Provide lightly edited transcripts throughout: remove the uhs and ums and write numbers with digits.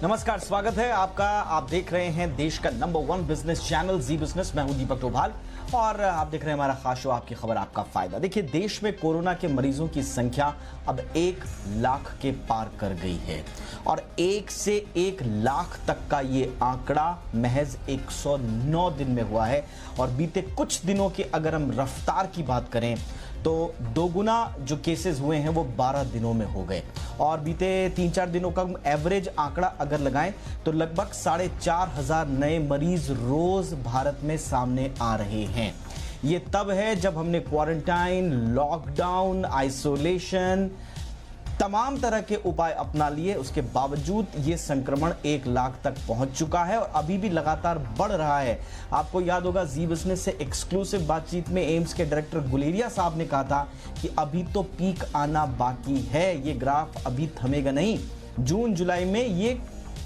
नमस्कार, स्वागत है आपका। आप देख रहे हैं देश का नंबर 1 बिजनेस चैनल जी बिजनेस। मैं हूं दीपक डोभाल और आप देख रहे हैं हमारा खास शो आपकी खबर आपका फायदा। देखिए, देश में कोरोना के मरीजों की संख्या अब 1 लाख के पार कर गई है और 1 से 1 लाख तक का ये आंकड़ा महज 109 दिन में हुआ है। और बीते कुछ दिनों की अगर हम रफ्तार की बात करें तो दोगुना जो केसेस हुए हैं वो 12 दिनों में हो गए। और बीते 3-4 दिनों का एवरेज आंकड़ा अगर लगाएं तो लगभग 4,500 नए मरीज रोज भारत में सामने आ रहे हैं। ये तब है जब हमने क्वारंटाइन, लॉकडाउन, आइसोलेशन, तमाम तरह के उपाय अपना लिए, उसके बावजूद ये संक्रमण 1 लाख तक पहुंच चुका है और अभी भी लगातार बढ़ रहा है। आपको याद होगा जी बिजनेस से एक्सक्लूसिव बातचीत में एम्स के डायरेक्टर गुलेरिया साहब ने कहा था कि अभी तो पीक आना बाकी है, ये ग्राफ अभी थमेगा नहीं, जून जुलाई में ये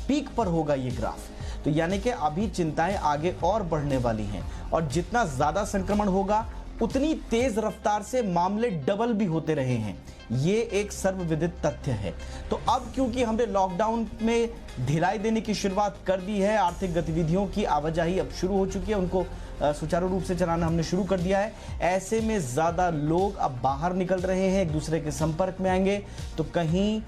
पीक पर होगा ये ग्राफ। तो यानी कि अभी चिंताएं आगे और बढ़ने वाली हैं और जितना ज्यादा संक्रमण होगा उतनी तेज रफ्तार से मामले डबल भी होते रहे हैं। ये एक सर्वविदित तथ्य है। तो अब क्योंकि हमने लॉकडाउन में ढिलाई देने की शुरुआत कर दी है, आर्थिक गतिविधियों की आवाजाही अब शुरू हो चुकी है, उनको सुचारू रूप से चलाना हमने शुरू कर दिया है। ऐसे में ज्यादा लोग अब बाहर निकल रहे हैं, एक दूसरे के संपर्क में आएंगे, तो कहीं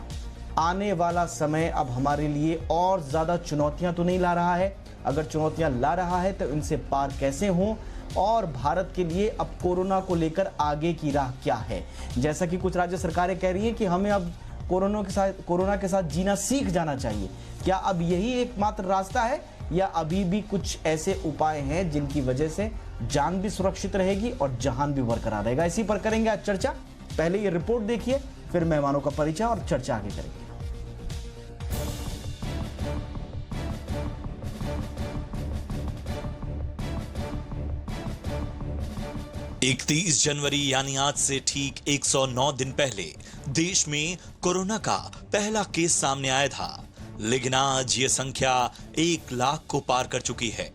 आने वाला समय अब हमारे लिए और ज्यादा चुनौतियां तो नहीं ला रहा है। अगर चुनौतियां ला रहा है तो इनसे पार कैसे हों और भारत के लिए अब कोरोना को लेकर आगे की राह क्या है। जैसा कि कुछ राज्य सरकारें कह रही हैं कि हमें अब कोरोना के साथ जीना सीख जाना चाहिए। क्या अब यही एकमात्र रास्ता है या अभी भी कुछ ऐसे उपाय हैं जिनकी वजह से जान भी सुरक्षित रहेगी और जहान भी बरकरार रहेगा? इसी पर करेंगे आज चर्चा। पहले ये रिपोर्ट देखिए, फिर मेहमानों का परिचय और चर्चा आगे करेंगे। 31 जनवरी यानी आज से ठीक 109 दिन पहले देश में कोरोना का पहला केस सामने आया था, लेकिन आज ये संख्या 1 लाख को पार कर चुकी है।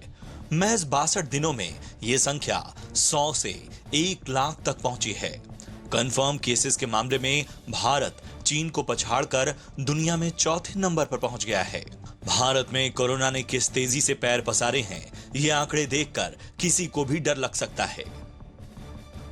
महज 62 दिनों में ये संख्या 100 से 1 लाख तक पहुंची है। कंफर्म केसेस के मामले में भारत चीन को पछाड़कर दुनिया में चौथे नंबर पर पहुंच गया है। भारत में कोरोना ने किस तेजी से पैर पसारे हैं, ये आंकड़े देखकर किसी को भी डर लग सकता है।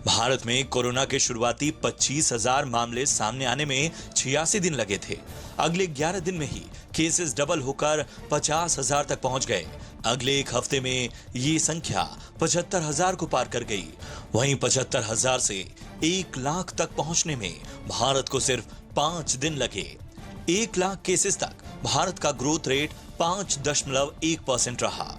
भारत में कोरोना के शुरुआती 25,000 मामले सामने आने में 86 दिन लगे थे। अगले 11 दिन में ही केसेस डबल होकर 50,000 तक पहुंच गए। अगले एक हफ्ते में ये संख्या 75,000 को पार कर गई। वहीं 75,000 से 1 लाख तक पहुंचने में भारत को सिर्फ 5 दिन लगे। 1 लाख केसेस तक भारत का ग्रोथ रेट 5.1% रहा।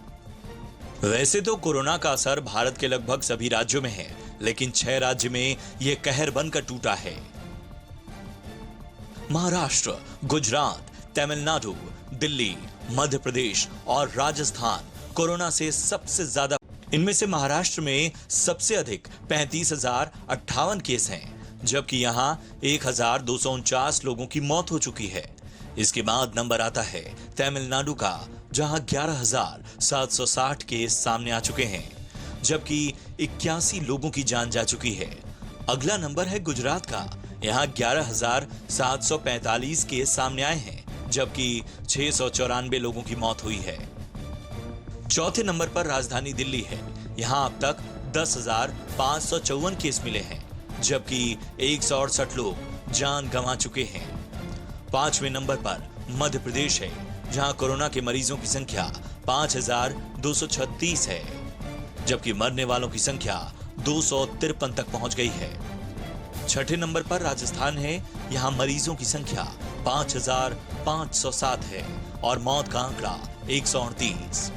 वैसे तो कोरोना का असर भारत के लगभग सभी राज्यों में है, लेकिन 6 राज्य में यह कहर बनकर टूटा है। महाराष्ट्र, गुजरात, तमिलनाडु, दिल्ली, मध्य प्रदेश और राजस्थान कोरोना से सबसे ज्यादा। इनमें से महाराष्ट्र में सबसे अधिक 35,058 केस हैं, जबकि यहां 1,249 लोगों की मौत हो चुकी है। इसके बाद नंबर आता है तमिलनाडु का, जहां 11,760 केस सामने आ चुके हैं, जबकि 81 लोगों की जान जा चुकी है। अगला नंबर है गुजरात का, यहां 11,745 केस सामने आए हैं, जबकि 694 लोगों की मौत हुई है। चौथे नंबर पर राजधानी दिल्ली है, यहां अब तक 10,554 केस मिले हैं, जबकि 168 लोग जान गंवा चुके हैं। 5वें नंबर पर मध्य प्रदेश है, जहां कोरोना के मरीजों की संख्या 5,236 है, जबकि मरने वालों की संख्या 253 तक पहुंच गई है। 6ठे नंबर पर राजस्थान है, यहां मरीजों की संख्या 5,507 है और मौत का आंकड़ा 138।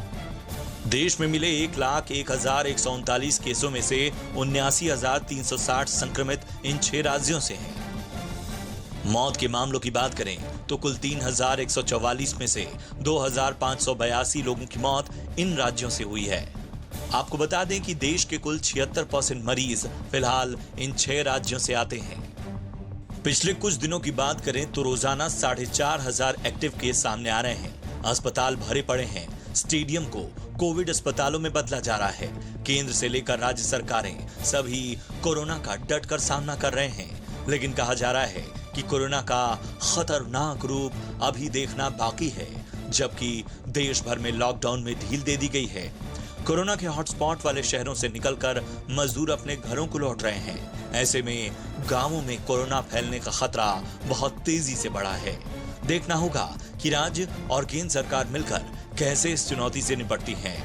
देश में मिले 1,01,139 केसों में से 79,360 संक्रमित इन 6 राज्यों से हैं। मौत के मामलों की बात करें तो कुल 3,144 में से 2,582 लोगों की मौत इन राज्यों से हुई है। आपको बता दें कि देश के कुल 76% मरीज फिलहाल इन 6 राज्यों से आते हैं। पिछले कुछ दिनों की बात करें तो रोजाना 4,500 एक्टिव केस सामने आ रहे हैं। अस्पताल भरे पड़े हैं, स्टेडियम को कोविड अस्पतालों में बदला जा रहा है। केंद्र से लेकर राज्य सरकारें सभी कोरोना का डटकर सामना कर रहे हैं, लेकिन कहा जा रहा है कि कोरोना का खतरनाक रूप अभी देखना बाकी है। जबकि देश भर में लॉकडाउन में ढील दे दी गई है। कोरोना के हॉटस्पॉट वाले शहरों से निकलकर मजदूर अपने घरों को लौट रहे हैं। ऐसे में गांवों में कोरोना फैलने का खतरा बहुत तेजी से बढ़ा है। देखना होगा कि राज्य और केंद्र सरकार मिलकर कैसे इस चुनौती से निपटती है।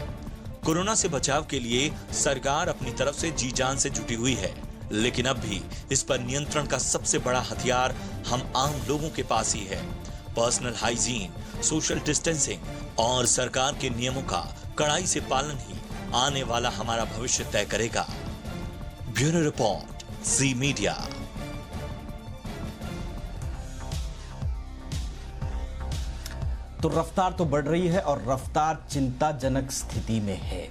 कोरोना से बचाव के लिए सरकार अपनी तरफ से जी जान से जुटी हुई है, लेकिन अब भी इस पर नियंत्रण का सबसे बड़ा हथियार हम आम लोगों के पास ही है। पर्सनल हाइजीन, सोशल डिस्टेंसिंग और सरकार के नियमों का कड़ाई से पालन ही आने वाला हमारा भविष्य तय करेगा। ब्यूरो रिपोर्ट, ज़ी मीडिया। तो रफ्तार तो बढ़ रही है और रफ्तार चिंताजनक स्थिति में है।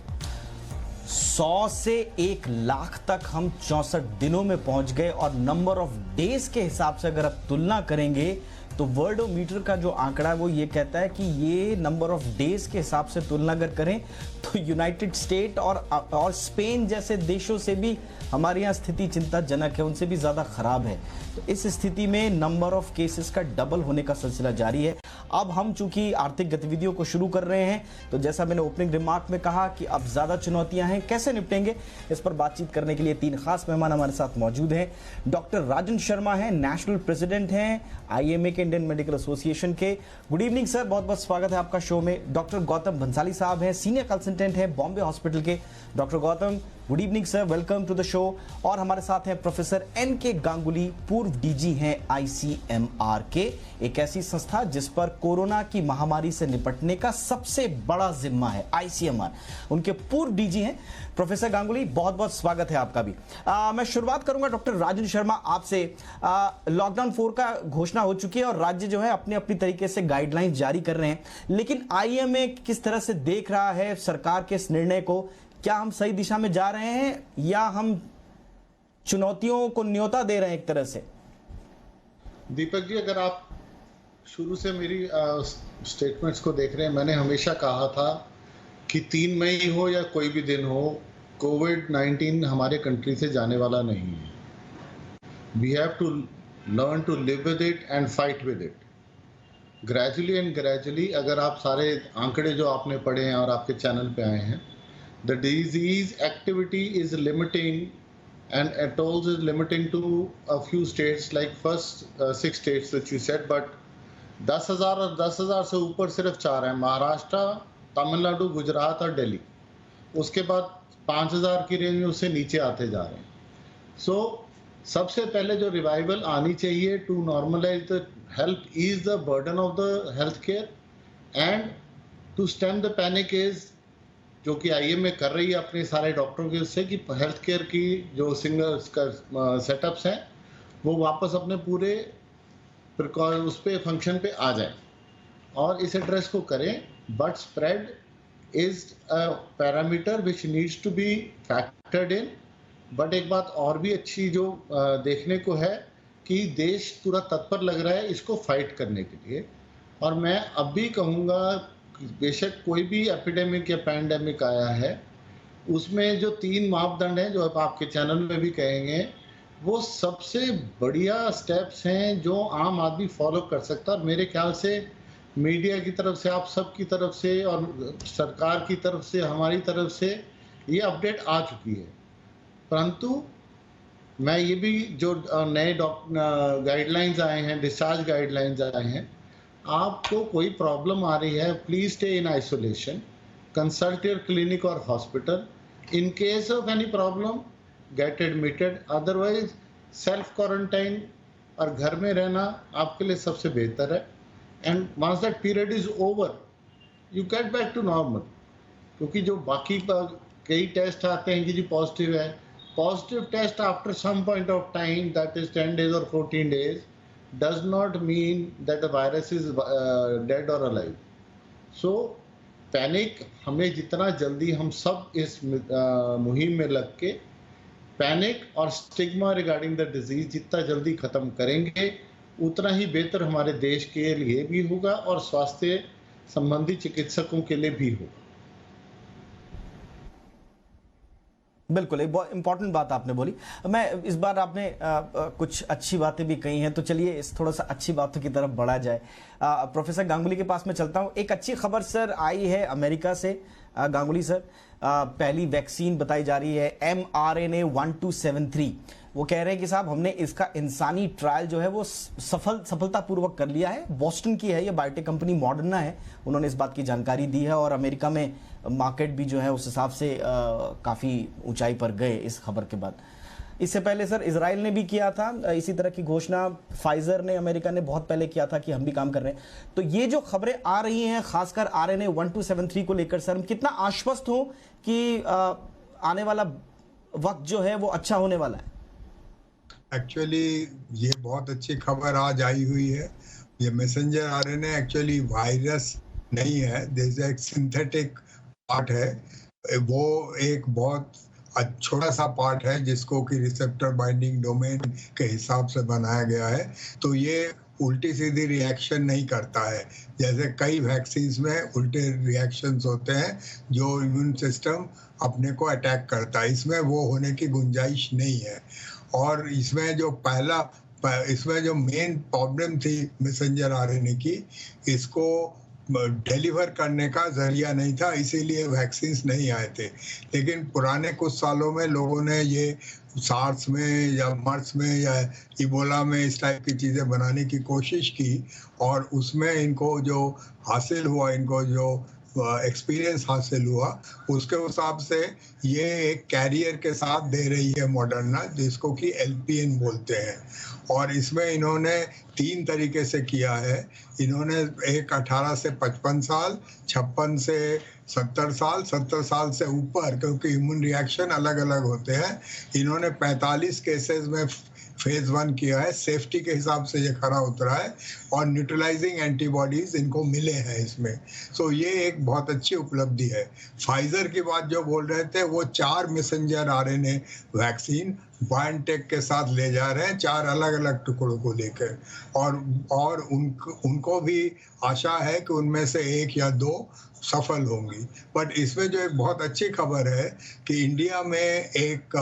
100 से 1 लाख तक हम 64 दिनों में पहुंच गए और नंबर ऑफ डेज के हिसाब से अगर आप तुलना करेंगे तो वर्ल्डोमीटर का जो आंकड़ा है वो ये कहता है कि ये नंबर ऑफ डेज के हिसाब से तुलना अगर करें तो यूनाइटेड स्टेट और स्पेन जैसे देशों से भी हमारे यहाँ स्थिति चिंताजनक है, उनसे भी ज़्यादा खराब है। तो इस स्थिति में नंबर ऑफ केसेस का डबल होने का सिलसिला जारी है। अब हम चूंकि आर्थिक गतिविधियों को शुरू कर रहे हैं, तो जैसा मैंने ओपनिंग रिमार्क में कहा कि अब ज़्यादा चुनौतियां हैं, कैसे निपटेंगे, इस पर बातचीत करने के लिए 3 खास मेहमान हमारे साथ मौजूद हैं। डॉक्टर राजन शर्मा हैं, नेशनल प्रेसिडेंट हैं IMA के, इंडियन मेडिकल एसोसिएशन के। गुड इवनिंग सर, बहुत बहुत स्वागत है आपका शो में। डॉक्टर गौतम भंसाली साहब हैं, सीनियर कंसल्टेंट हैं बॉम्बे हॉस्पिटल के। Doctor Gautam, good evening sir, welcome to the show. और हमारे साथ हैं प्रोफेसर NK गांगुली, पूर्व DG हैं ICMR के, एक ऐसी संस्था जिस पर कोरोना की महामारी से निपटने का सबसे बड़ा जिम्मा है। ICMR उनके पूर्व DG हैं। प्रोफेसर गांगुली, बहुत बहुत स्वागत है आपका भी। मैं शुरुआत करूंगा डॉक्टर राजन शर्मा आपसे। लॉकडाउन 4 का घोषणा हो चुकी है और राज्य जो है अपने अपनी तरीके से गाइडलाइंस जारी कर रहे हैं, लेकिन IMA किस तरह से देख रहा है सरकार के इस निर्णय को? क्या हम सही दिशा में जा रहे हैं या हम चुनौतियों को न्योता दे रहे हैं एक तरह से? दीपक जी, अगर आप शुरू से मेरी स्टेटमेंट्स को देख रहे हैं, मैंने हमेशा कहा था कि 3 मई हो या कोई भी दिन हो, कोविड-19 हमारे कंट्री से जाने वाला नहीं है। We have to learn to live with it and fight with it. Gradually and gradually, अगर आप सारे आंकड़े जो आपने पढ़े हैं और आपके चैनल पे आए हैं, the disease activity is limiting and atolls is limiting to a few states, like first 6 states that you said, but 10,000 और 10,000 से ऊपर सिर्फ 4 हैं, महाराष्ट्र, तमिलनाडु, गुजरात और दिल्ली। उसके बाद 5,000 की रेंज में उससे नीचे आते जा रहे हैं। सो सबसे पहले जो रिवाइवल आनी चाहिए to normalize the help ease the burden of the health care and to stem the panic is, जो कि IMA कर रही है अपने सारे डॉक्टरों के उससे, कि हेल्थ केयर की जो सिंगल सेटअप्स हैं वो वापस अपने पूरे उस पे फंक्शन पे आ जाएं और इस एड्रेस को करें। But spread is a parameter which needs to be factored in. But एक बात और भी अच्छी जो देखने को है कि देश पूरा तत्पर लग रहा है इसको फाइट करने के लिए। और मैं अब भी कहूँगा, बेशक कोई भी एपिडेमिक या पैंडेमिक आया है, उसमें जो 3 मापदंड हैं जो अब आपके चैनल में भी कहेंगे, वो सबसे बढ़िया स्टेप्स हैं जो आम आदमी फॉलो कर सकता है। और मेरे ख्याल से मीडिया की तरफ से, आप सब की तरफ से और सरकार की तरफ से, हमारी तरफ से ये अपडेट आ चुकी है। परंतु मैं ये भी, जो नए गाइडलाइंस आए हैं, डिस्चार्ज गाइडलाइंस आए हैं, आपको कोई प्रॉब्लम आ रही है, please stay in isolation, consult your clinic और hospital. In case of any problem get admitted, otherwise self quarantine और घर में रहना आपके लिए सबसे बेहतर है। And once that period is over, you get back to normal. क्योंकि जो बाकी कई टेस्ट आते हैं कि जी पॉजिटिव है, positive test after some point of time, that is 10 days और 14 days, does not mean that the virus is dead or alive. So panic, हमें जितना जल्दी हम सब इस मुहिम में लग के पैनिक और स्टिग्मा रिगार्डिंग द डिजीज जितना जल्दी खत्म करेंगे, उतना ही बेहतर हमारे देश के लिए भी होगा और स्वास्थ्य संबंधी चिकित्सकों के लिए भी होगा। बिल्कुल, एक बहुत इंपॉर्टेंट बात आपने बोली। मैं इस बार आपने कुछ अच्छी बातें भी कही हैं, तो चलिए इस थोड़ा सा अच्छी बातों की तरफ बढ़ा जाए। प्रोफेसर गांगुली के पास मैं चलता हूं। एक अच्छी खबर सर आई है अमेरिका से। गांगुली सर, पहली वैक्सीन बताई जा रही है mRNA 1273। वो कह रहे हैं कि साहब हमने इसका इंसानी ट्रायल जो है वो सफलतापूर्वक कर लिया है। बॉस्टन की है ये, बायोटेक कंपनी मॉडर्ना है, उन्होंने इस बात की जानकारी दी है। और अमेरिका में मार्केट भी जो है उस हिसाब से काफ़ी ऊंचाई पर गए इस खबर के बाद। इससे पहले सर इजराइल ने भी किया था इसी तरह की घोषणा, फाइजर ने, अमेरिका ने बहुत पहले किया था कि हम भी काम कर रहे हैं। तो ये जो खबरें आ रही हैं खासकर RNA 1273 को लेकर, सर हम कितना आश्वस्त हो कि आने वाला वक्त जो है वो अच्छा होने वाला है? एक्चुअली ये बहुत अच्छी खबर आज आई हुई है। ये मैसेंजर RNA एक्चुअली वायरस नहीं है, जैसे एक सिंथेटिक पार्ट है। वो एक बहुत छोटा सा पार्ट है जिसको कि रिसेप्टर बाइंडिंग डोमेन के हिसाब से बनाया गया है। तो ये उल्टी सीधी रिएक्शन नहीं करता है, जैसे कई वैक्सीन्स में उल्टे रिएक्शंस होते हैं जो इम्यून सिस्टम अपने को अटैक करता है। इसमें वो होने की गुंजाइश नहीं है। और इसमें जो मेन प्रॉब्लम थी मैसेंजर RNA की, इसको डिलीवर करने का जरिया नहीं था, इसीलिए वैक्सीन्स नहीं आए थे। लेकिन पुराने कुछ सालों में लोगों ने ये सार्स में या मर्स में या इबोला में इस टाइप की चीज़ें बनाने की कोशिश की, और उसमें इनको जो हासिल हुआ, इनको जो एक्सपीरियंस हासिल हुआ, उसके हिसाब से ये एक कैरियर के साथ दे रही है मॉडर्ना, जिसको कि LPN बोलते हैं। और इसमें इन्होंने 3 तरीके से किया है। इन्होंने एक 18 से 55 साल, 56 से 70 साल, 70 साल से ऊपर, क्योंकि इम्यून रिएक्शन अलग अलग होते हैं। इन्होंने 45 केसेस में फेज 1 किया है, सेफ्टी के हिसाब से ये खरा उतरा है, और न्यूट्रलाइजिंग एंटीबॉडीज इनको मिले हैं इसमें। सो ये एक बहुत अच्छी उपलब्धि है। फाइजर की बात जो बोल रहे थे, वो 4 मैसेंजर RNA वैक्सीन बायोटेक के साथ ले जा रहे हैं, 4 अलग अलग टुकड़ों को लेकर, और उनको भी आशा है कि उनमें से 1 या 2 सफल होंगी। बट इसमें जो एक बहुत अच्छी खबर है कि इंडिया में एक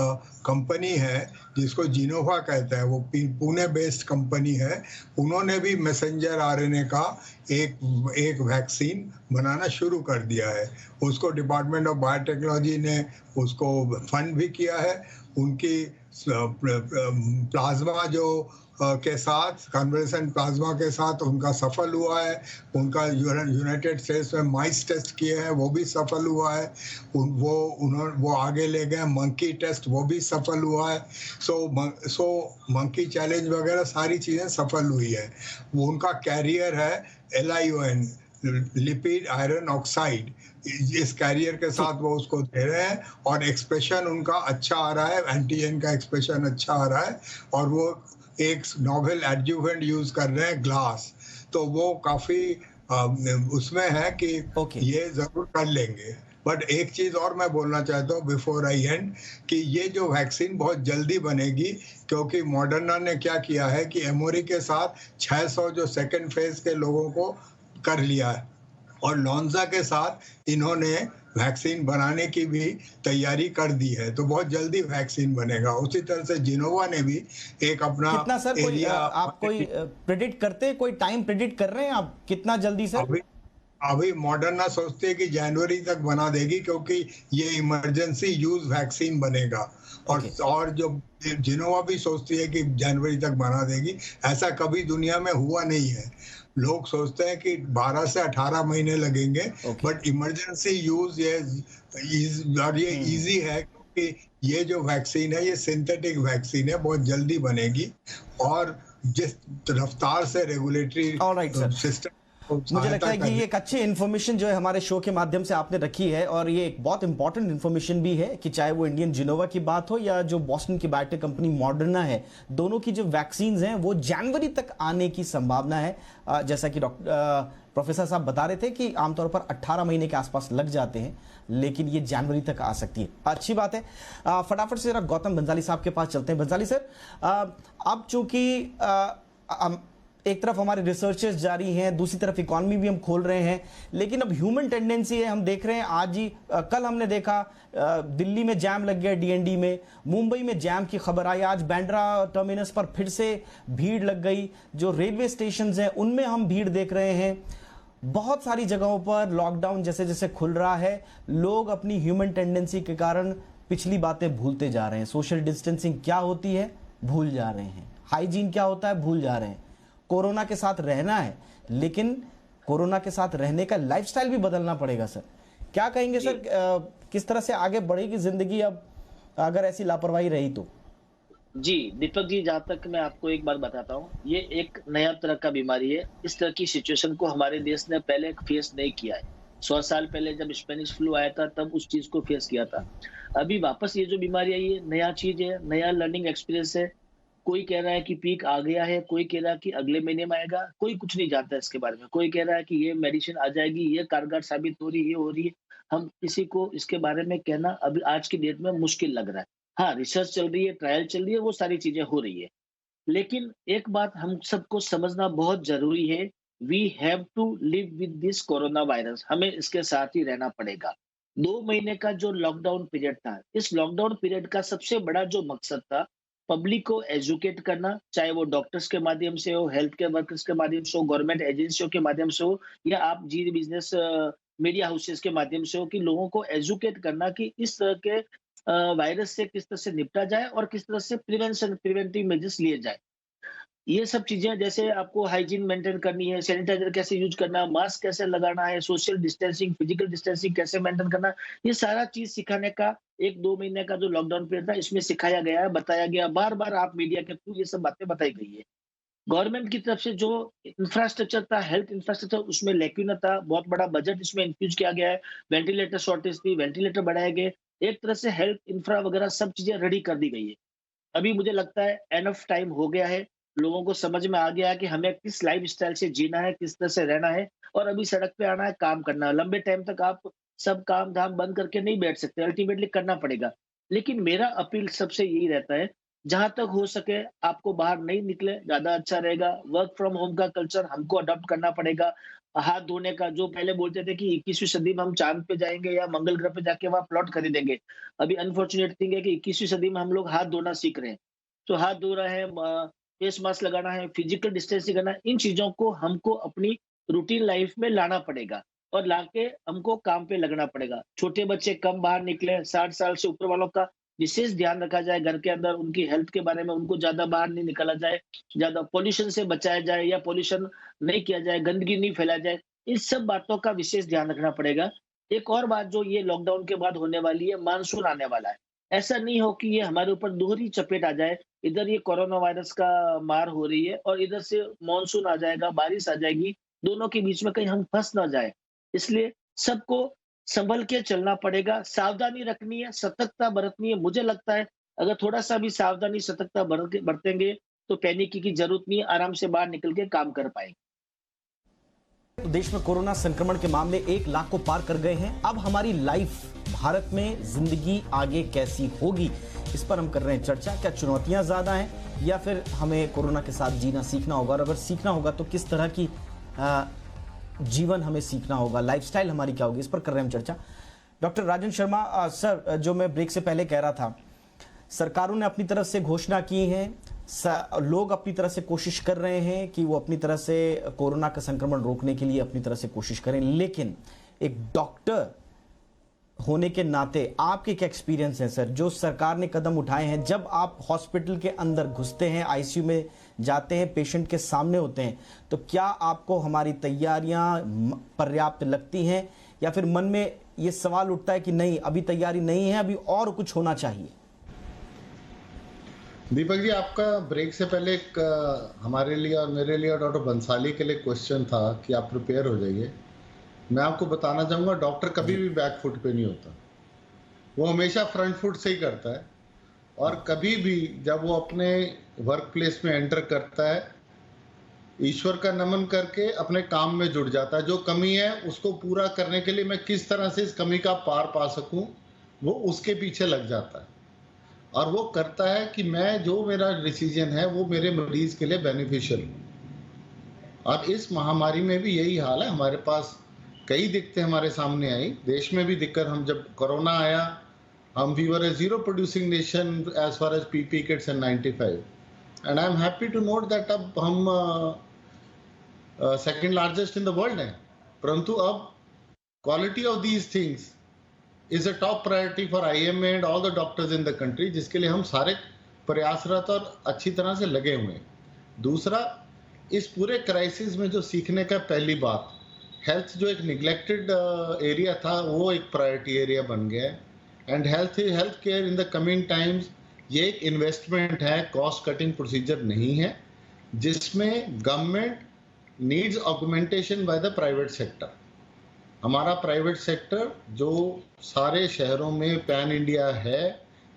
कंपनी है जिसको जिनोवा कहता है, वो पुणे बेस्ड कंपनी है। उन्होंने भी मैसेंजर RNA का एक वैक्सीन बनाना शुरू कर दिया है। उसको डिपार्टमेंट ऑफ बायोटेक्नोलॉजी ने उसको फंड भी किया है। उनकी प्लाज्मा जो के साथ, कन्वलेसेंट प्लाज्मा के साथ उनका सफल हुआ है। उनका यूनाइटेड स्टेट्स में माइस टेस्ट किए हैं, वो भी सफल हुआ है। वो आगे ले गए मंकी टेस्ट, वो भी सफल हुआ है। सो मंकी चैलेंज वगैरह सारी चीज़ें सफल हुई है। वो उनका कैरियर है LION, लिपिड आयरन ऑक्साइड। इस कैरियर के साथ वो उसको दे रहे हैं, और एक्सप्रेशन उनका अच्छा आ रहा है, एंटीजन का एक्सप्रेशन अच्छा आ रहा है। और वो एक नोवेल एडजुवेंट यूज कर रहे हैं, ग्लास। तो वो काफ़ी उसमें है कि ये ज़रूर कर लेंगे। बट एक चीज़ और मैं बोलना चाहता हूँ बिफोर आई एंड, कि ये जो वैक्सीन बहुत जल्दी बनेगी, क्योंकि मॉडर्ना ने क्या किया है कि एमोरी के साथ 600 जो सेकेंड फेज के लोगों को कर लिया है, और लॉन्जा के साथ इन्होंने वैक्सीन बनाने की भी तैयारी कर दी है। तो बहुत जल्दी वैक्सीन बनेगा। उसी तरह से जिनोवा ने भी एक अपना कितना सर एरिया, आप कोई प्रेडिक्ट करते हैं, कोई टाइम प्रेडिक्ट कर रहे हैं आप कितना जल्दी सर? अभी मॉडर्ना सोचते है कि जनवरी तक बना देगी, क्योंकि ये इमरजेंसी यूज वैक्सीन बनेगा। और जो जिनोवा भी सोचती है कि जनवरी तक बना देगी। ऐसा कभी दुनिया में हुआ नहीं है। लोग सोचते हैं कि 12 से 18 महीने लगेंगे, बट इमरजेंसी यूज ये इजी है, क्योंकि ये जो वैक्सीन है ये सिंथेटिक वैक्सीन है, बहुत जल्दी बनेगी। और जिस रफ्तार से रेगुलेटरी सिस्टम, मुझे लगता है कि ये एक अच्छी इन्फॉर्मेशन जो है हमारे शो के माध्यम से आपने रखी है, और ये एक बहुत इंपॉर्टेंट इन्फॉर्मेशन भी है कि चाहे वो इंडियन जिनोवा की बात हो या जो बॉस्टन की बायोटेक कंपनी मॉडर्ना है, दोनों की जो वैक्सीन्स हैं वो जनवरी तक आने की संभावना है। जैसा कि प्रोफेसर साहब बता रहे थे कि आमतौर पर 18 महीने के आसपास लग जाते हैं, लेकिन ये जनवरी तक आ सकती है। अच्छी बात है। फटाफट से जरा गौतम बंजाली साहब के पास चलते हैं। बंजाली सर, अब चूंकि एक तरफ हमारे रिसर्चेस जारी हैं, दूसरी तरफ इकॉनमी भी हम खोल रहे हैं, लेकिन अब ह्यूमन टेंडेंसी है, हम देख रहे हैं आज ही कल हमने देखा दिल्ली में जैम लग गया डीएनडी में, मुंबई में जैम की खबर आई, आज बांद्रा टर्मिनस पर फिर से भीड़ लग गई, जो रेलवे स्टेशन हैं उनमें हम भीड़ देख रहे हैं। बहुत सारी जगहों पर लॉकडाउन जैसे जैसे खुल रहा है, लोग अपनी ह्यूमन टेंडेंसी के कारण पिछली बातें भूलते जा रहे हैं। सोशल डिस्टेंसिंग क्या होती है भूल जा रहे हैं, हाइजीन क्या होता है भूल जा रहे हैं। कोरोना के साथ रहना है, लेकिन कोरोना के साथ रहने का लाइफस्टाइल भी बदलना पड़ेगा। सर क्या कहेंगे सर, किस तरह से आगे बढ़ेगी जिंदगी अब अगर ऐसी लापरवाही रही तो? जी दीपक जी, जहां तक मैं आपको एक बात बताता हूँ, ये एक नया तरह का बीमारी है। इस तरह की सिचुएशन को हमारे देश ने पहले फेस नहीं किया है। 100 साल पहले जब स्पेनिश फ्लू आया था तब उस चीज को फेस किया था। अभी वापस ये जो बीमारी आई है, नया चीज है, नया लर्निंग एक्सपीरियंस है। कोई कह रहा है कि पीक आ गया है, कोई कह रहा है कि अगले महीने में आएगा, कोई कुछ नहीं जानता इसके बारे में। कोई कह रहा है कि ये मेडिसिन आ जाएगी, ये कारगर साबित हो रही है, ये हो रही है। हम किसी को इसके बारे में कहना अभी आज की डेट में मुश्किल लग रहा है। हाँ, रिसर्च चल रही है, ट्रायल चल रही है, वो सारी चीजें हो रही है। लेकिन एक बात हम सबको समझना बहुत जरूरी है, we have to live with this corona virus. हमें इसके साथ ही रहना पड़ेगा। 2 महीने का जो लॉकडाउन पीरियड था, इस लॉकडाउन पीरियड का सबसे बड़ा जो मकसद था, पब्लिक को एजुकेट करना, चाहे वो डॉक्टर्स के माध्यम से हो, हेल्थ केयर वर्कर्स के माध्यम से हो, गवर्नमेंट एजेंसियों के माध्यम से हो, या आप जी बिजनेस मीडिया हाउसेस के माध्यम से हो, कि लोगों को एजुकेट करना कि इस तरह के वायरस से किस तरह से निपटा जाए और किस तरह से प्रिवेंटिव मेजर्स लिए जाए। ये सब चीजें, जैसे आपको हाइजीन मेंटेन करनी है, सैनिटाइजर कैसे यूज करना, मास्क कैसे लगाना है, सोशल डिस्टेंसिंग, फिजिकल डिस्टेंसिंग कैसे मेंटेन करना, ये सारा चीज सिखाने का 1-2 महीने का जो लॉकडाउन पीरियड था, इसमें सिखाया गया है, बताया गया, बार बार आप मीडिया के थ्रू ये सब बातें बताई गई है। गवर्नमेंट की तरफ से जो इंफ्रास्ट्रक्चर था, हेल्थ इंफ्रास्ट्रक्चर, उसमें लैक्यूना था, बहुत बड़ा बजट इसमें इंफ्यूज किया गया है। वेंटिलेटर शॉर्टेज थी, वेंटिलेटर बढ़ाए गए, एक तरह से हेल्थ इंफ्रा वगैरह सब चीजें रेडी कर दी गई है। अभी मुझे लगता है एनफ टाइम हो गया है, लोगों को समझ में आ गया है कि हमें किस लाइफस्टाइल से जीना है, किस तरह से रहना है, और अभी सड़क पे आना है, काम करना है। लंबे टाइम तक आप सब काम धाम बंद करके नहीं बैठ सकते, अल्टीमेटली करना पड़ेगा। लेकिन मेरा अपील सबसे यही रहता है, जहां तक हो सके आपको बाहर नहीं निकले, ज्यादा अच्छा रहेगा। वर्क फ्रॉम होम का कल्चर हमको अडॉप्ट करना पड़ेगा। हाथ धोने का, जो पहले बोलते थे कि 21वीं सदी में हम चांद पे जाएंगे या मंगल ग्रह पे जाके वहां प्लॉट खरीदेंगे, अभी अनफॉर्चुनेट थिंग है कि 21वीं सदी में हम लोग हाथ धोना सीख रहे हैं। तो हाथ धो रहे हैं, फेस मास्क लगाना है, फिजिकल डिस्टेंसिंग करना है, इन चीजों को हमको अपनी रूटीन लाइफ में लाना पड़ेगा और लाके हमको काम पे लगना पड़ेगा। छोटे बच्चे कम बाहर निकले, 60 साल से ऊपर वालों का विशेष ध्यान रखा जाए, घर के अंदर उनकी हेल्थ के बारे में उनको ज्यादा बाहर नहीं निकाला जाए, ज्यादा पॉल्यूशन से बचाया जाए या पॉल्यूशन नहीं किया जाए, गंदगी नहीं फैलाया जाए। इन सब बातों का विशेष ध्यान रखना पड़ेगा। एक और बात जो ये लॉकडाउन के बाद होने वाली है, मानसून आने वाला है। ऐसा नहीं हो कि ये हमारे ऊपर दोहरी चपेट आ जाए, इधर ये कोरोना वायरस का मार हो रही है और इधर से मॉनसून आ जाएगा, बारिश आ जाएगी, दोनों के बीच में कहीं हम फंस ना जाए। इसलिए सबको संभल के चलना पड़ेगा, सावधानी रखनी है, सतर्कता बरतनी है। मुझे लगता है अगर थोड़ा सा भी सावधानी सतर्कता बरतेंगे तो पैनिक की जरूरत नहीं है, आराम से बाहर निकल के काम कर पाएंगे। तो देश में कोरोना संक्रमण के मामले 1 लाख को पार कर गए हैं। अब हमारी लाइफ, भारत में जिंदगी आगे कैसी होगी, इस पर हम कर रहे हैं चर्चा। क्या चुनौतियां ज्यादा हैं या फिर हमें कोरोना के साथ जीना सीखना होगा, और अगर सीखना होगा तो किस तरह की जीवन हमें सीखना होगा, लाइफस्टाइल हमारी क्या होगी, इस पर कर रहे हैं हम चर्चा। डॉक्टर राजन शर्मा सर, जो मैं ब्रेक से पहले कह रहा था, सरकारों ने अपनी तरफ से घोषणा की है, लोग अपनी तरह से कोशिश कर रहे हैं कि वो अपनी तरह से कोरोना का संक्रमण रोकने के लिए अपनी तरह से कोशिश करें, लेकिन एक डॉक्टर होने के नाते आपके क्या एक्सपीरियंस है सर, जो सरकार ने कदम उठाए हैं? जब आप हॉस्पिटल के अंदर घुसते हैं, आईसीयू में जाते हैं, पेशेंट के सामने होते हैं, तो क्या आपको हमारी तैयारियां पर्याप्त लगती हैं या फिर मन में ये सवाल उठता है कि नहीं, अभी तैयारी नहीं है, अभी और कुछ होना चाहिए? दीपक जी, आपका ब्रेक से पहले एक हमारे लिए और मेरे लिए और डॉक्टर बंसाली के लिए क्वेश्चन था कि आप प्रिपेयर हो जाइए। मैं आपको बताना चाहूँगा, डॉक्टर कभी भी बैक फुट पे नहीं होता, वो हमेशा फ्रंट फुट से ही करता है। और कभी भी जब वो अपने वर्क प्लेस में एंटर करता है, ईश्वर का नमन करके अपने काम में जुड़ जाता है। जो कमी है उसको पूरा करने के लिए मैं किस तरह से इस कमी का पार पा सकूं, वो उसके पीछे लग जाता है और वो करता है कि मैं जो मेरा डिसीजन है वो मेरे मरीज के लिए बेनिफिशियल हो। और इस महामारी में भी यही हाल है। हमारे पास कई दिक्कतें हमारे सामने आई, देश में भी दिक्कत। हम जब कोरोना आया, हम we were a zero producing nation as far as PP kits N 95, and I am happy to note that अब हम second largest in the world हैं। परंतु अब quality of these things is a top priority for IMA and all the doctors in the country, जिसके लिए हम सारे प्रयासरत और अच्छी तरह से लगे हुए हैं। दूसरा, इस पूरे क्राइसिस में जो सीखने का पहली बात, हेल्थ जो एक निगलेक्टेड एरिया था वो एक प्रायोरिटी एरिया बन गया है। And health care in the coming times ये एक इन्वेस्टमेंट है, कॉस्ट कटिंग प्रोसीजर नहीं है, जिसमें government needs augmentation by the private sector. हमारा प्राइवेट सेक्टर जो सारे शहरों में पैन इंडिया है,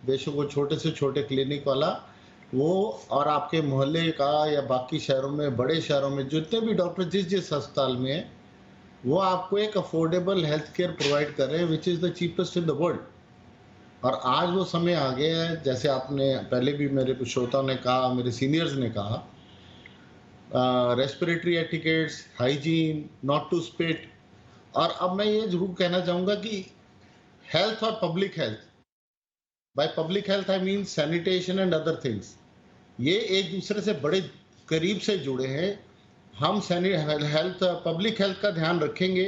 देशों को छोटे से छोटे क्लिनिक वाला वो, और आपके मोहल्ले का या बाकी शहरों में, बड़े शहरों में जितने भी डॉक्टर जिस अस्पताल में है, वो आपको एक अफोर्डेबल हेल्थ केयर प्रोवाइड कर रहे हैं, which is the cheapest in the world. और आज वो समय आ गया है, जैसे आपने पहले भी मेरे श्रोताओं ने कहा, मेरे सीनियर्स ने कहा, respiratory etiquettes, hygiene, not to spit. और अब मैं ये जरूर कहना चाहूँगा कि हेल्थ और public health, by public health I mean sanitation and other things, ये एक दूसरे से बड़े करीब से जुड़े हैं। हम पब्लिक हेल्थ का ध्यान रखेंगे,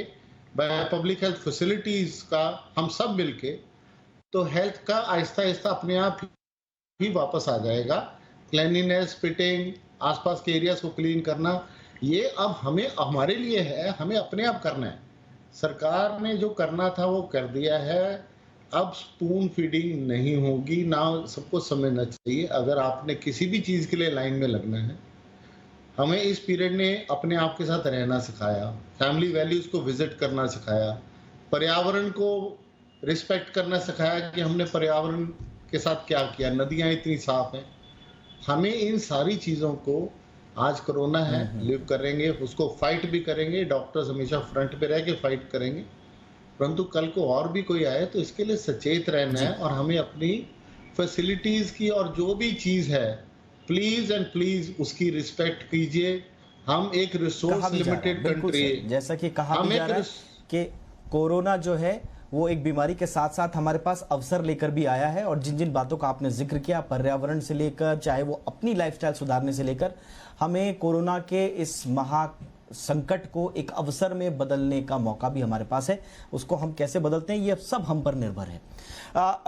बाय पब्लिक हेल्थ फैसिलिटीज़ का हम सब मिलके, तो हेल्थ का आहिस्ता आहिस्ता अपने आप ही वापस आ जाएगा। क्लीनलीनेस, स्पिटिंग, आसपास के एरियाज को क्लीन करना, ये अब हमें, हमारे लिए है, हमें अपने आप करना है। सरकार ने जो करना था वो कर दिया है। अब स्पून फीडिंग नहीं होगी, ना सबको समझना चाहिए। अगर आपने किसी भी चीज़ के लिए लाइन में लगना है, हमें इस पीरियड ने अपने आप के साथ रहना सिखाया, फैमिली वैल्यूज़ को विजिट करना सिखाया, पर्यावरण को रिस्पेक्ट करना सिखाया कि हमने पर्यावरण के साथ क्या किया। नदियाँ इतनी साफ हैं। हमें इन सारी चीज़ों को, आज कोरोना है, लिव करेंगे, उसको फाइट भी करेंगे। डॉक्टर्स हमेशा फ्रंट पे रह के फाइट करेंगे, परंतु कल को और भी कोई आए तो इसके लिए सचेत रहना है। और हमें अपनी फैसिलिटीज़ की और जो भी चीज़ है, प्लीज़ एंड प्लीज़ उसकी रिस्पेक्ट कीजिए। हम एक रिसोर्स लिमिटेड कंट्री, जैसा कि कहा भी जा रहा है कि कोरोना जो है वो एक बीमारी के साथ साथ हमारे पास अवसर लेकर भी आया है। और जिन जिन बातों का आपने जिक्र किया, पर्यावरण से लेकर, चाहे वो अपनी लाइफस्टाइल सुधारने से लेकर, हमें कोरोना के इस महा संकट को एक अवसर में बदलने का मौका भी हमारे पास है। उसको हम कैसे बदलते हैं, ये सब हम पर निर्भर है।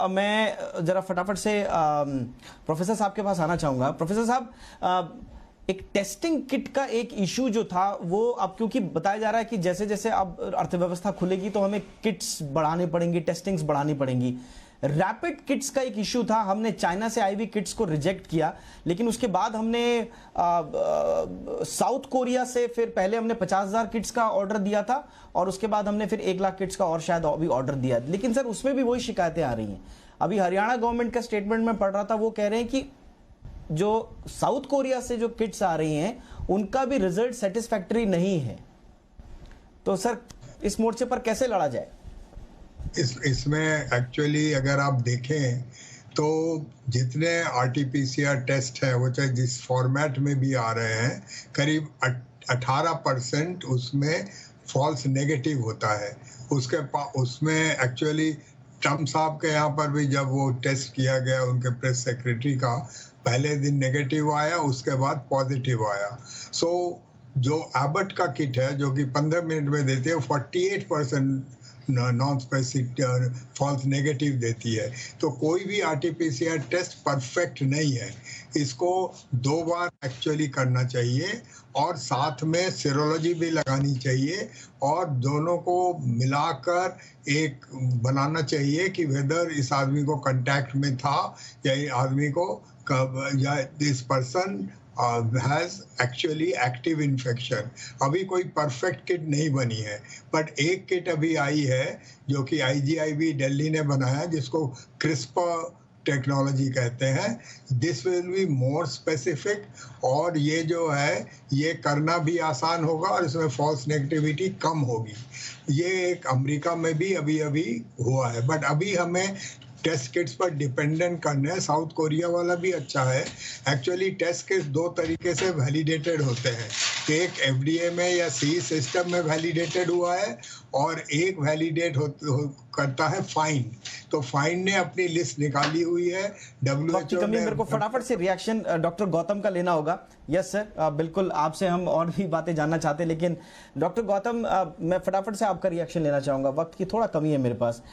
मैं जरा फटाफट से प्रोफेसर साहब के पास आना चाहूँगा। प्रोफेसर साहब, एक टेस्टिंग किट का एक इशू जो था वो अब, क्योंकि बताया जा रहा है कि जैसे जैसे अब अर्थव्यवस्था खुलेगी तो हमें किट्स बढ़ानी पड़ेंगी, टेस्टिंग्स बढ़ानी पड़ेंगी। रैपिड किट्स का एक इशू था, हमने चाइना से आई हुई किट्स को रिजेक्ट किया, लेकिन उसके बाद हमने साउथ कोरिया से फिर पहले हमने 50,000 किट्स का ऑर्डर दिया था और उसके बाद हमने फिर 1 लाख किट्स का और शायद अभी ऑर्डर दिया। लेकिन सर उसमें भी वही शिकायतें आ रही हैं। अभी हरियाणा गवर्नमेंट का स्टेटमेंट में पढ़ रहा था, वो कह रहे हैं कि जो साउथ कोरिया से जो किट्स आ रही हैं उनका भी रिजल्ट सेटिस्फैक्टरी नहीं है। तो सर इस मोर्चे पर कैसे लड़ा जाए? इसमें एक्चुअली अगर आप देखें तो जितने RT-PCR टेस्ट है, वो चाहे जिस फॉर्मेट में भी आ रहे हैं, करीब 18% उसमें फॉल्स नेगेटिव होता है। उसमें एक्चुअली ट्रम्प साहब के यहाँ पर भी जब वो टेस्ट किया गया, उनके प्रेस सेक्रेटरी का, पहले दिन नेगेटिव आया, उसके बाद पॉजिटिव आया। सो जो एबट का किट है, जो कि 15 मिनट में देती है, 48% नॉन स्पेसिफिक फॉल्स नेगेटिव देती है। तो कोई भी RT-PCR टेस्ट परफेक्ट नहीं है। इसको 2 बार एक्चुअली करना चाहिए और साथ में सीरोलॉजी भी लगानी चाहिए और दोनों को मिलाकर एक बनाना चाहिए कि वेदर इस आदमी को कांटेक्ट में था या इस आदमी को या this person has actually active infection। अभी कोई परफेक्ट किट नहीं बनी है, बट एक किट अभी आई है जो कि IGIB दिल्ली ने बनाया, जिसको CRISPR टेक्नोलॉजी कहते हैं। This will be more specific और ये जो है ये करना भी आसान होगा और इसमें फॉल्स नेगेटिविटी कम होगी। ये एक अमेरिका में भी अभी हुआ है, बट अभी हमें टेस्ट किट्स पर डिपेंडेंट करना है। साउथ कोरिया वाला भी अच्छा है। एक्चुअली टेस्ट किट्स 2 तरीके से वैलिडेटेड होते हैं। एक FDA में या CE सिस्टम में वैलिडेटेड हुआ है और एक वैलिडेट करता है फाइन। तो फाइन ने अपनी लिस्ट निकाली हुई है। वक्त की WHO कमी ने मेरे को फटाफट से रिएक्शन डॉक्टर गौतम का लेना होगा। यस सर, बिल्कुल आपसे हम और भी बातें जानना चाहते हैं, लेकिन डॉक्टर गौतम मैं फटाफट से आपका रिएक्शन लेना चाहूँगा। वक्त की थोड़ा कमी है मेरे पास।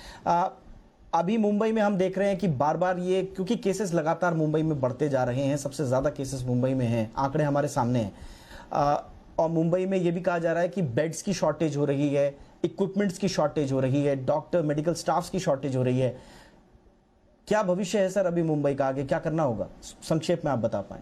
अभी मुंबई में हम देख रहे हैं कि बार बार ये, क्योंकि केसेस लगातार मुंबई में बढ़ते जा रहे हैं, सबसे ज़्यादा केसेस मुंबई में हैं, आंकड़े हमारे सामने हैं। और मुंबई में ये भी कहा जा रहा है कि बेड्स की शॉर्टेज हो रही है, इक्विपमेंट्स की शॉर्टेज हो रही है, डॉक्टर मेडिकल स्टाफ्स की शॉर्टेज हो रही है। क्या भविष्य है सर अभी मुंबई का, आगे क्या करना होगा, संक्षेप में आप बता पाएं?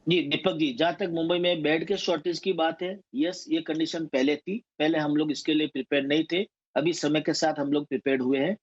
जी दीपक जी, जहां तक मुंबई में बेड के शॉर्टेज की बात है, यस ये कंडीशन पहले थी, पहले हम लोग इसके लिए प्रिपेयर नहीं थे। अभी समय के साथ हम लोग प्रिपेयर्ड हुए हैं।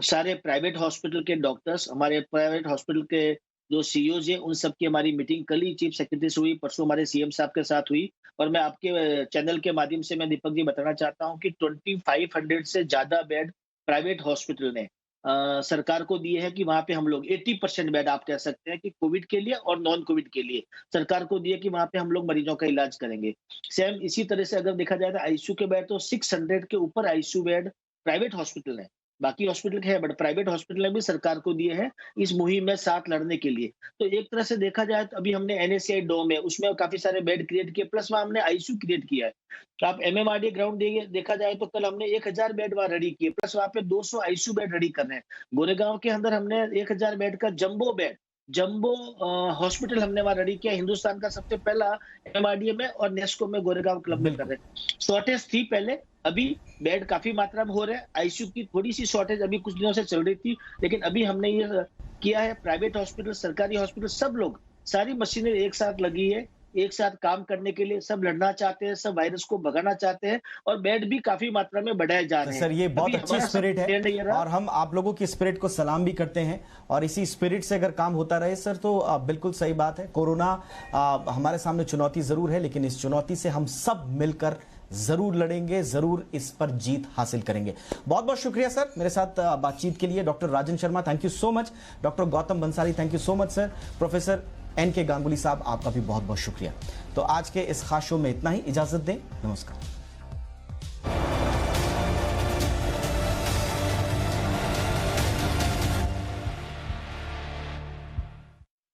सारे प्राइवेट हॉस्पिटल के डॉक्टर्स, हमारे प्राइवेट हॉस्पिटल के जो सीईओज हैं, उन सब की हमारी मीटिंग कल ही चीफ सेक्रेटरी से हुई, परसों हमारे सीएम साहब के साथ हुई। और मैं आपके चैनल के माध्यम से मैं दीपक जी बताना चाहता हूँ कि 2500 से ज्यादा बेड प्राइवेट हॉस्पिटल ने सरकार को दिए हैं कि वहां पे हम लोग 80% बेड आप कह सकते हैं कि कोविड के लिए और नॉन कोविड के लिए सरकार को दिए कि वहां पे हम लोग मरीजों का इलाज करेंगे। सेम इसी तरह से अगर देखा जाए तो आईसीयू के बेड तो 600 के ऊपर आईसीयू बेड प्राइवेट हॉस्पिटल है, बाकी हॉस्पिटल के है बट प्राइवेट हॉस्पिटल ने भी सरकार को दिए हैं इस मुहिम में साथ लड़ने के लिए। तो एक तरह से देखा जाए तो अभी हमने एनएससीआई डोम है, उसमें काफी सारे बेड क्रिएट किए, प्लस वहां हमने आईसीयू क्रिएट किया है। तो आप एमएमआरडी ग्राउंड देखा जाए तो कल हमने 1000 बेड वहां रेडी किए, प्लस वहां पे 200 आईसीयू बेड रेडी कर रहे हैं। गोरेगांव के अंदर हमने 1000 बेड का जंबो हॉस्पिटल हमने वहां रेडी किया, हिंदुस्तान का सबसे पहला एमआरडीए में और नेस्को में गोरेगांव क्लब में कर रहे हैं। शॉर्टेज थी पहले, अभी बेड काफी मात्रा में हो रहे हैं। आईसीयू की थोड़ी सी शॉर्टेज अभी कुछ दिनों से चल रही थी, लेकिन अभी हमने ये किया है, प्राइवेट हॉस्पिटल, सरकारी हॉस्पिटल, सब लोग, सारी मशीनरी एक साथ लगी है, एक साथ काम करने के लिए। सब लड़ना चाहते हैं, सब वायरस को भगाना चाहते हैं और बेड भी काफी मात्रा में बढ़ाए जा रहे हैं। सर ये बहुत अच्छी स्पिरिट है और हम आप लोगों की स्पिरिट को सलाम भी करते हैं, और इसी स्पिरिट से अगर काम होता रहे सर तो बिल्कुल सही बात है। कोरोना हमारे सामने चुनौती जरूर है, लेकिन इस चुनौती से हम सब मिलकर जरूर लड़ेंगे, जरूर इस पर जीत हासिल करेंगे। बहुत बहुत शुक्रिया सर मेरे साथ बातचीत के लिए। Doctor Rajan Sharma, thank you so much. Doctor Gautam Bansali, thank you so much sir. Professor NK Ganguly साहब, आपका भी बहुत बहुत शुक्रिया। तो आज के इस खास शो में इतना ही, इजाजत दें, नमस्कार।